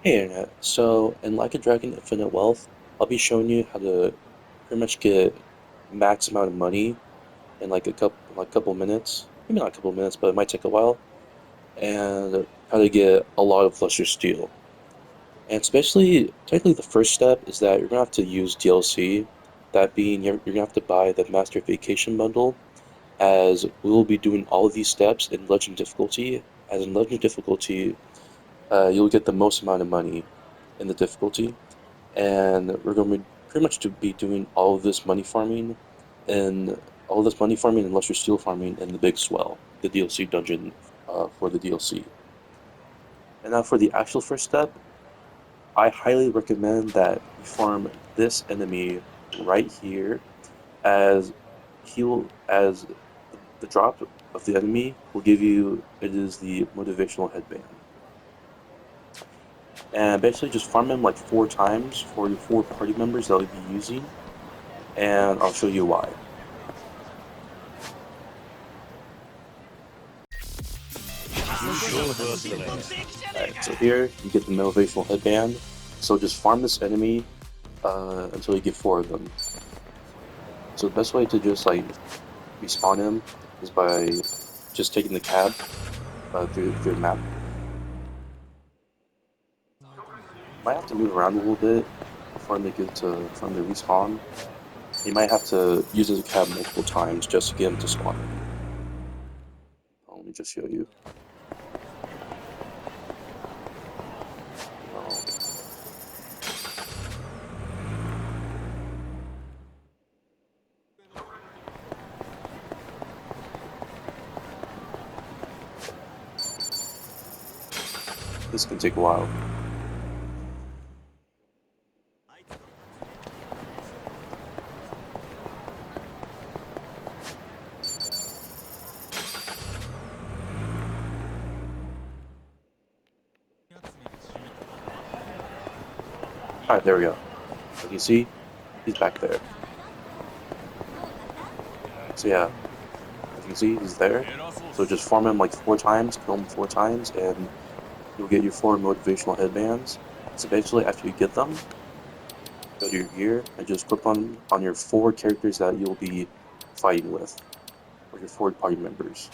Hey Internet, so in Like a Dragon Infinite Wealth, I'll be showing you how to pretty much get max amount of money in like a couple minutes. Maybe not a couple minutes, but it might take a while. And how to get a lot of Lustrous Steel. And especially, technically the first step is that you're gonna have to use DLC. That being, you're gonna have to buy the Master Vacation Bundle, as we will be doing all of these steps in Legend difficulty. As in Legend difficulty, you'll get the most amount of money in the difficulty, and we're going to be pretty much to be doing all of this money farming and lustrous steel farming in the big swell, the DLC dungeon for the DLC. And now for the actual first step, I highly recommend that you farm this enemy right here, as the drop of the enemy will give you, it is the motivational headband. And basically just farm him like 4 times for your 4 party members that you'll be using, and I'll show you why. Alright, so here you get the motivational headband. So just farm this enemy until you get 4 of them. So the best way to just like respawn him is by just taking the cab through the map. Might have to move around a little bit before they get to from the respawn. You might have to use the cab multiple times just to get him to spawn. Let me just show you. Well, this can take a while. Alright, there we go. As you see, he's back there. So yeah, as you can see, he's there. So just farm him like 4 times, kill him 4 times, and you'll get your 4 motivational headbands. So basically, after you get them, go to your gear and just equip on your 4 characters that you'll be fighting with, or your 4 party members.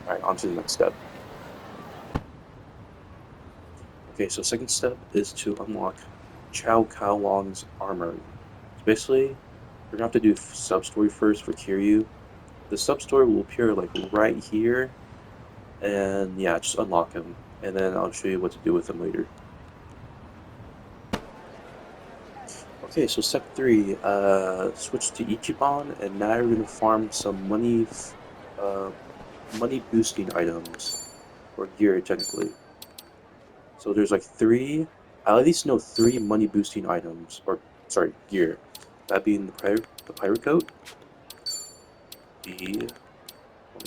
Alright, on to the next step. Okay, so second step is to unlock Chau Long's Armory. So basically, you're gonna have to do Substory first for Kiryu. The Substory will appear like right here, and yeah, just unlock him, and then I'll show you what to do with him later. Okay, so step 3, switch to Ichiban, and now you're gonna farm some money boosting items, or gear technically. So there's like 3, I at least know 3 money boosting items, or sorry, gear. That being the pirate coat, let me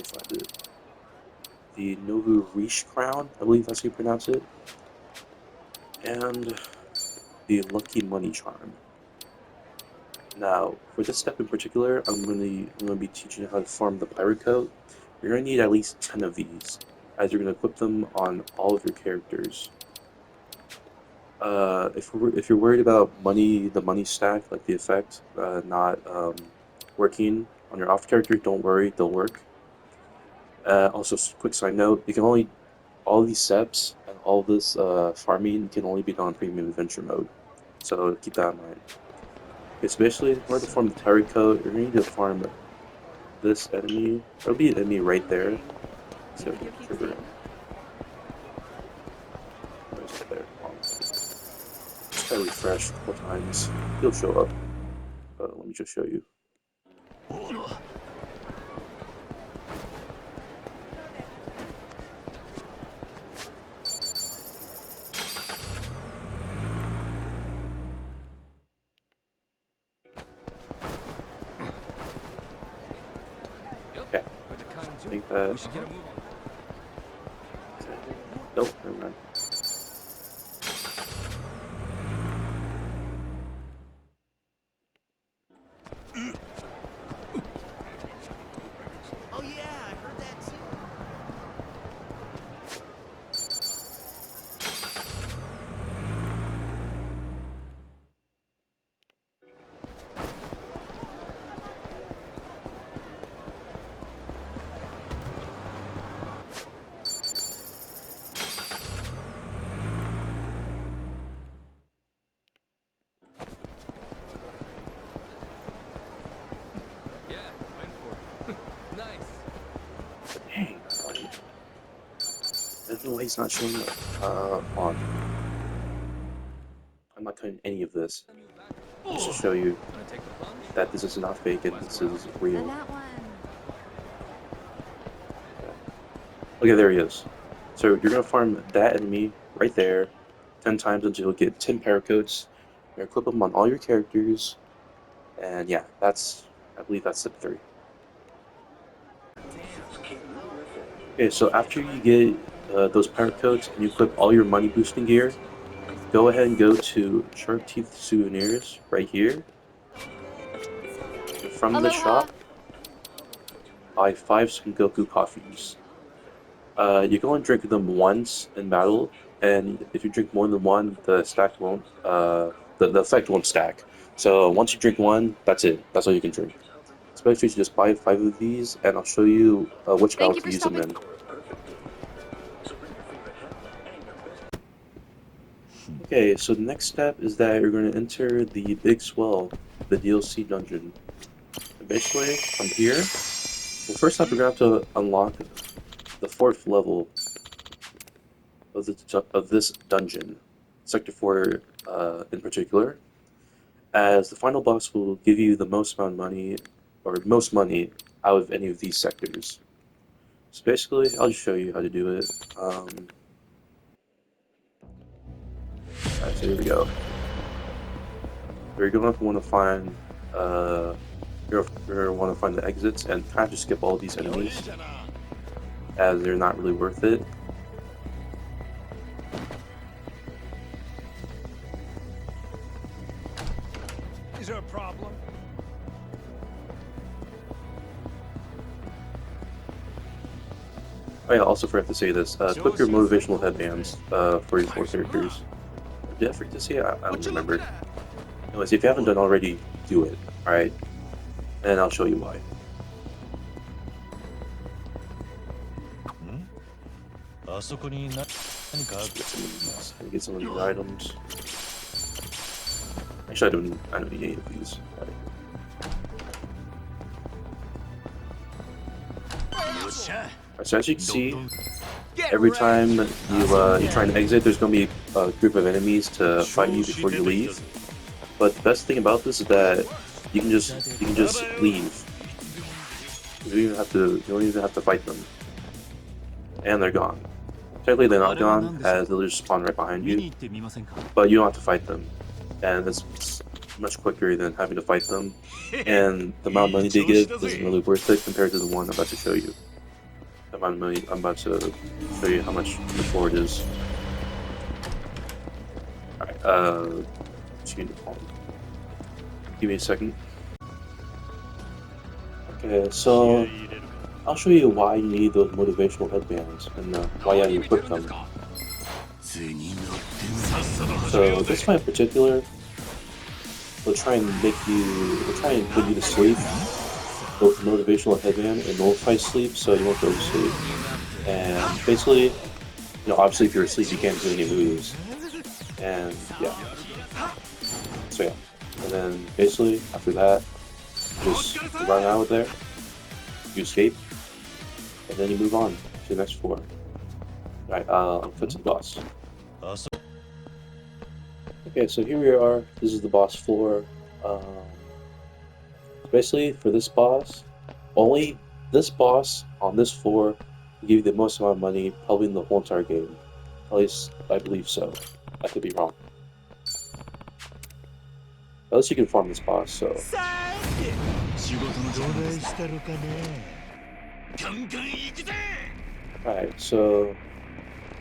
find it, the Novu Riche crown, I believe that's how you pronounce it, and the Lucky Money charm. Now, for this step in particular, I'm gonna be teaching you how to farm the pirate coat. You're gonna need at least 10 of these, as you're gonna equip them on all of your characters. If you're worried about the money stack, like the effect, not working on your off character, don't worry, they'll work. Also, quick side note: you can only all these steps and all this farming can only be done in premium adventure mode, so keep that in mind. Okay, so basically, in order to farm the pirate coat, you're gonna need to farm this enemy. There'll be an enemy right there. So trigger. Where's it there? Just try to refresh a couple times. He'll show up. Let me just show you. Okay. I think that. Nope, never mind. Oh yeah, I heard that too. it's not showing up? On. I'm not cutting any of this. Just to show you that this is not fake and this is real. Okay, there he is. So you're gonna farm that enemy right there 10 times until you get 10 paracoats. You're gonna equip them on all your characters. And yeah, I believe that's step 3. Okay, so after you get those paracoats and you equip all your money boosting gear, go ahead and go to Shark Teeth Souvenirs right here. And from the shop, buy 5 Sengoku Coffees. You can only drink them once in battle, and if you drink more than one, the effect won't stack. So once you drink one, that's it. That's all you can drink. Especially if you just buy 5 of these, and I'll show you which battle to use them in. Okay, so the next step is that you're going to enter the Big Swell, the DLC dungeon. And basically, from here, well, first off, you're going to have to unlock the 4th level of this dungeon, Sector 4 in particular, as the final boss will give you the most amount of money, or most money, out of any of these sectors. So basically, I'll just show you how to do it. Alright, so here we go. You're going to want to find you're going to want to find the exits and kind of just skip all these enemies, as they're not really worth it. Is there a problem? Oh yeah, also forgot to say this. Equip your motivational headbands for your 4 characters. Did I forget to say it? I don't remember. Anyways, if you haven't done already, do it. Alright? And I'll show you why. Get some of these items. Actually, I don't need any of these. Alright, so as you can see, every time you try and exit, there's going to be a group of enemies to fight you before you leave. But the best thing about this is that you can just leave. You don't even have to fight them, and they're gone. Technically, they're not gone, as they'll just spawn right behind you. But you don't have to fight them, and it's much quicker than having to fight them. And the amount of money they give isn't really worth it compared to the one I'm about to show you. The amount of money I'm about to show you how much more it is. Alright, give me a second. Okay, so I'll show you why you need those motivational headbands and why you equip them. So this fight in particular will try and put you to sleep, both the motivational headband and nullify sleep, so you won't go to sleep. And basically, obviously if you're asleep you can't do any moves. And yeah. So yeah. And then basically after that, just run out of there, you escape, and then you move on to the next floor. Alright, I'll cut to the boss. Okay, so here we are. This is the boss floor. Basically, for this boss, only this boss on this floor will give you the most amount of money probably in the whole entire game. At least, I believe so. I could be wrong. At least you can farm this boss, so... Alright, so...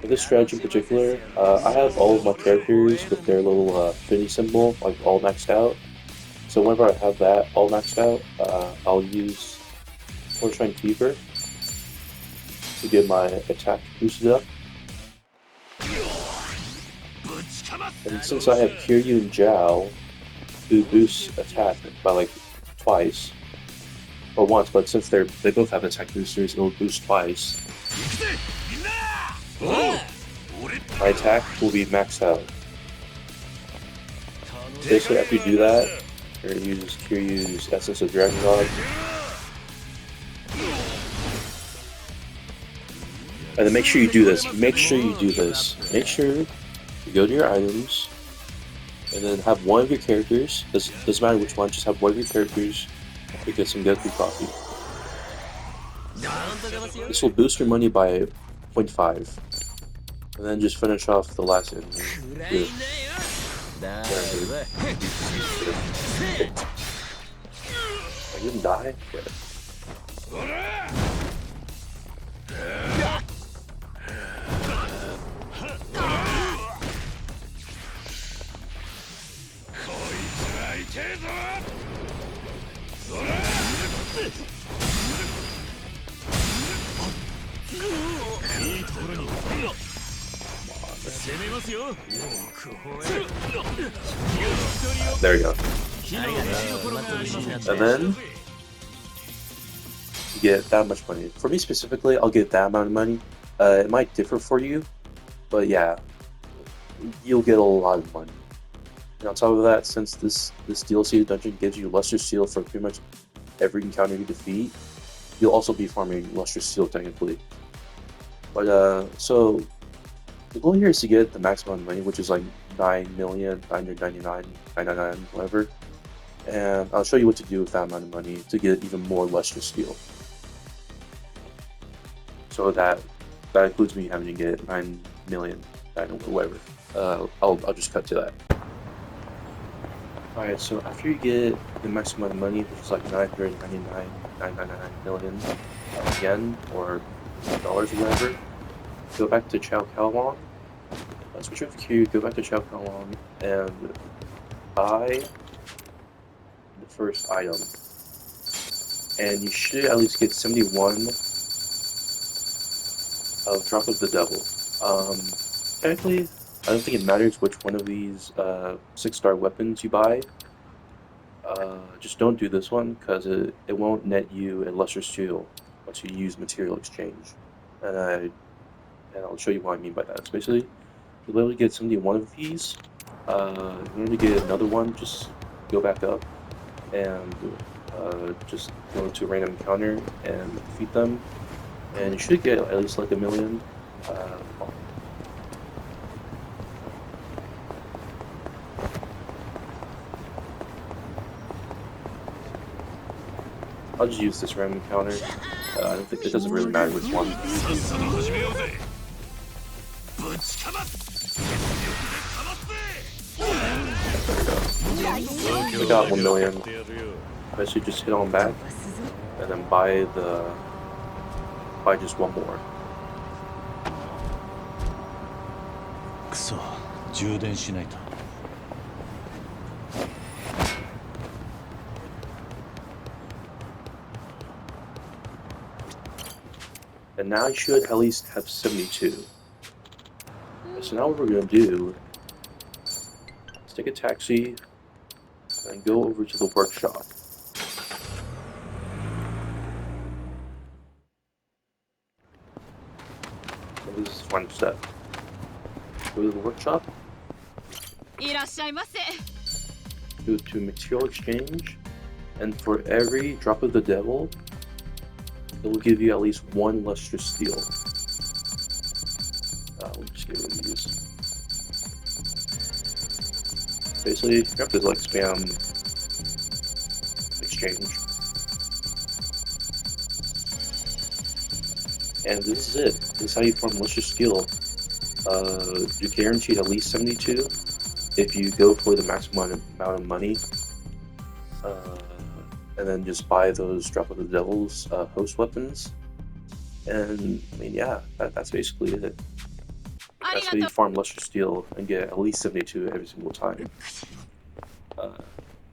for this strategy in particular, I have all of my characters with their little affinity symbol, like all maxed out. So whenever I have that all maxed out, I'll use Fortune Keeper to get my attack boosted up. And since I have Kiryu and Chau, who boost attack by like twice, or once, but since they both have attack boosters, it'll boost twice. My attack will be maxed out. Basically, after you do that, you're going to use Kiryu's Essence of Dragon God. And then make sure you do this. Make sure you do this. Make sure you go to your items, and then have one of your characters. Doesn't matter which one. Just have one of your characters pick up some Goku Coffee. This will boost your money by 0.5. And then just finish off the last enemy. Good. I didn't die? Yeah. There you go. And then you get that much money. For me specifically, I'll get that amount of money. It might differ for you, but yeah, you'll get a lot of money. And on top of that, since this DLC dungeon gives you Lustrous Steel for pretty much every encounter you defeat, you'll also be farming Lustrous Steel technically. But so the goal here is to get the maximum money, which is like 9,999,999, whatever. And I'll show you what to do with that amount of money to get even more Lustrous Steel. So that includes me having to get 9 million, whatever. I'll just cut to that. Alright, so after you get the maximum amount of money, which is like 999,999 million yen or dollars or whatever, go back to Chau. Switch over Q, go back to Chau and buy the first item. And you should at least get 71 of Drop of the Devil. Technically, I don't think it matters which one of these 6-star weapons you buy. Just don't do this one, because it won't net you a Lustrous Steel once you use material exchange. And I'll show you what I mean by that. So basically, you literally get 71 of these. In order to get another one, just go back up and just go into a random encounter and defeat them. And you should get at least like 1 million. I'll just use this random encounter. I don't think it doesn't really matter which one. I got 1 million. I should just hit on back and then buy just one more. And now I should at least have 72. So now what we're going to do is take a taxi and go over to the workshop. So this is one step. Go to the workshop. Go to material exchange, and for every drop of the devil, it will give you at least 1 lustrous steel. Let me just get rid of these. Basically, you have to like spam exchange. And this is it. This is how you farm lustrous steel. You're guaranteed at least 72 if you go for the maximum amount of money. And then just buy those Drop of the Devil's host weapons. And, I mean, yeah, that's basically it. That's how you farm Lustrous Steel and get at least 72 every single time.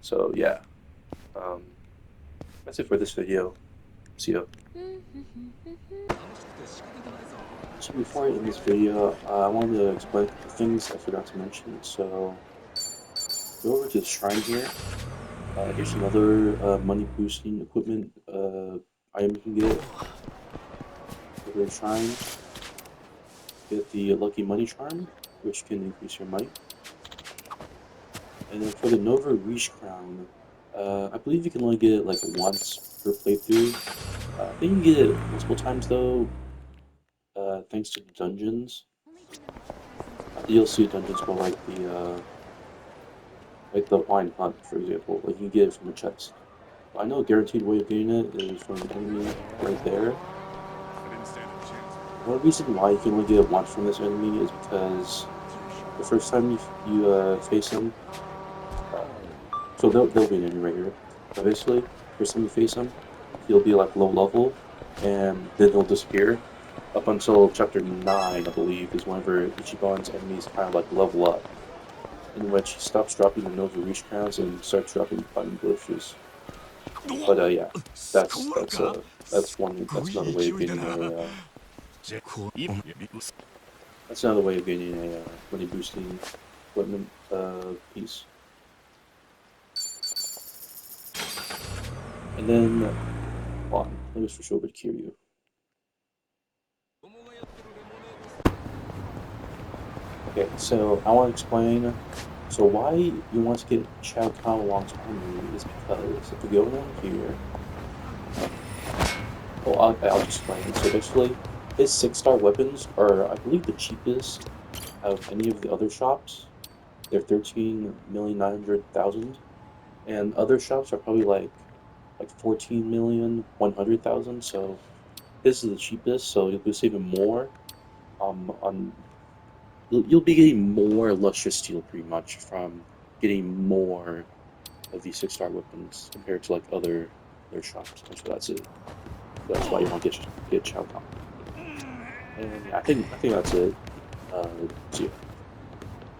So, yeah. That's it for this video. See ya. So before I end this video, I wanted to explain the things I forgot to mention. So, go over to the shrine here. Here's another money boosting equipment item you can get. Go to the shrine. Get the Lucky Money Charm, which can increase your money. And then for the Nova Reach Crown, I believe you can only get it like once per playthrough. I think you can get it multiple times though, thanks to the dungeons, you'll see dungeons for like the wine hunt, for example. Like you get it from a chest. I know a guaranteed way of getting it is from an enemy right there. I didn't stand a chance. One reason why you can only get it once from this enemy is because the first time you face him, uh, so they'll be an enemy right here. But basically, first time you face him, he'll be like low level, and then he'll disappear. Up until chapter 9, I believe, is whenever Ichiban's enemies kind of like level up, in which he stops dropping the Nova Reach crowns and starts dropping button bushes. But yeah, that's that's uh that's another way of getting that's another way of getting a money boosting equipment piece. And then hold on, let me switch over to Kiryu. Okay, so I want to explain. So why you want to get Chau along's armory is because if we go down here, well, I'll just explain. So basically, his 6-star weapons are, I believe, the cheapest out of any of the other shops. They're 13,900,000, and other shops are probably like 14,100,000. So this is the cheapest. So you'll be saving more on you'll be getting more lustrous steel pretty much from getting more of these 6-star weapons compared to like other shops. And so that's it. That's why you want to get Chao Kahn. And yeah, I think that's it. See ya.